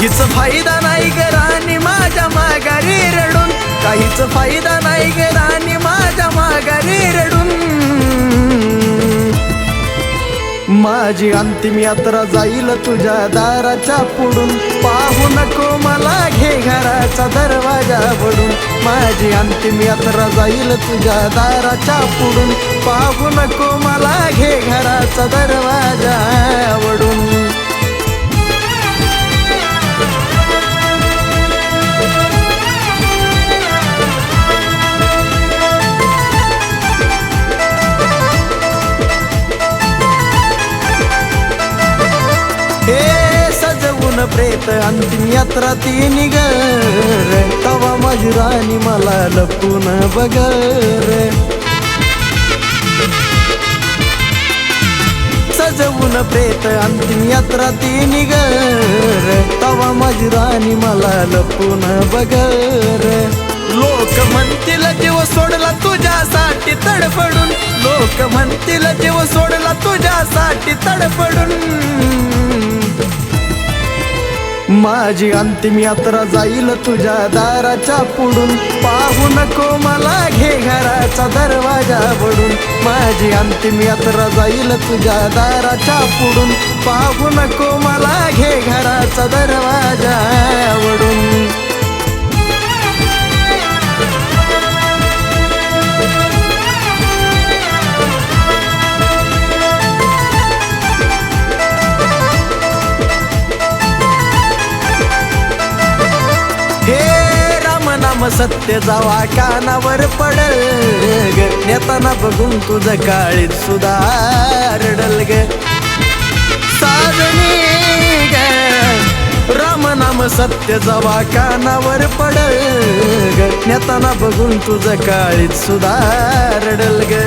काहीच फायदा नाही ग राणी माझ्या माघारी रडून, काहीच फायदा नाही ग राणी माझ्या माघारी रडून. माझी अंतिम यात्रा जाईल तुझ्या दाराच्या पुढून, पाहू नको मला घे घराचा दरवाजा वडून. माझी अंतिम यात्रा जाईल तुझ्या दाराच्या पुढून, पाहू नको मला घे घराचा दरवाजा वडून. हे सजवून प्रेत अंतिम यात्रा ती निगर, तवा माझी राणी मला लपून बगर. सजवून प्रेत अंतिम यात्रा ती निगर, तवा माझी राणी मला लपून बगर. लोक म्हणतील जीव सोडला तुझ्यासाठी तडफडून, लोक म्हणतील जीव सोडला तुझ्यासाठी तडफडून. माझी अंतिम यात्रा जाईल तुझ्या दाराच्या पुढून, पाहू नको मला घे घराचा दरवाजा वडून. माझी अंतिम यात्रा जाईल तुझ्या दाराच्या पुढून, पाहू नको मला घे घराचा दरवाजा वडून. नाम सत्य जावा कानावर पडल ग, नेताना बघून तुझं काळीत सुधारडल ग साजनी ग. राम नाम सत्य जावा कानावर पडल ग, नेताना बघून तुझं काळीत सुधारडल ग.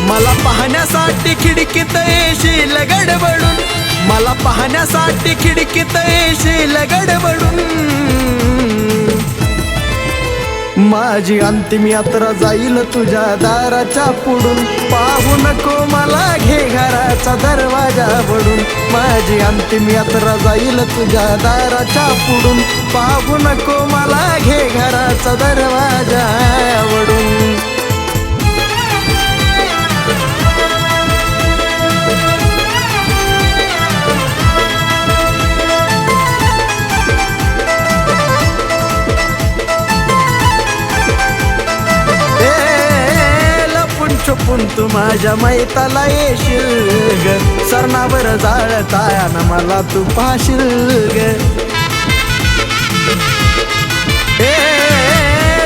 मला पाहण्यासाठी खिडकीत येशील गडबडून, मला पाहण्यासाठी खिडकीत येशील गडबडून. माझी अंतिम यात्रा जाईल तुझ्या दाराच्या पुढून, पाहू नको मला घे घराचा दरवाजा वडून. माझी अंतिम यात्रा जाईल तुझ्या दाराच्या पुढून, पाहू नको मला घे घराचा दरवाजा वडून. छुपून तू माझ्या मैताला येशील ग, सरणावर जाळताना मला तू पाहशील ग.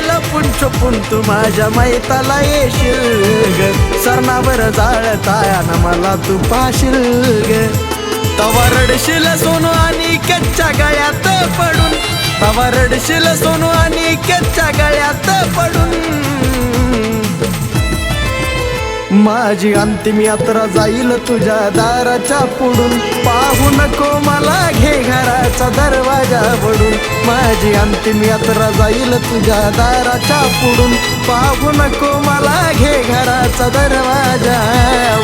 लपून छुपून तू माझ्या मैताला येशील ग, सरणावर जाळताना मला तू पाहशील ग. तवा रडशील सोनू आणि कच्च्या गळ्यात पडून, तवा रडशील सोनू आणि कच्च्या गळ्यात पडून. माझी अंतिम यात्रा जाईल तुझ्या दाराच्या पुढून, पाहू नको मला घे घराचा दरवाजा वडून. माझी अंतिम यात्रा जाईल तुझ्या दाराच्या पुढून, पाहू नको मला घे घराचा दरवाजा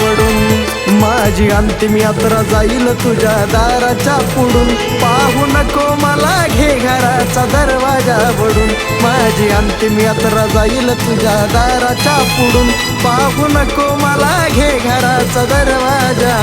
वडून. माझी अंतिम यात्रा जाईल तुझ्या दाराच्या पुढून, पाहू नको मला घे घराचा दरवाजा वडून. माझी अंतिम यात्रा जाईल तुझ्या दाराच्या पुढून, पाहू नको मला घे घराचा दरवाजा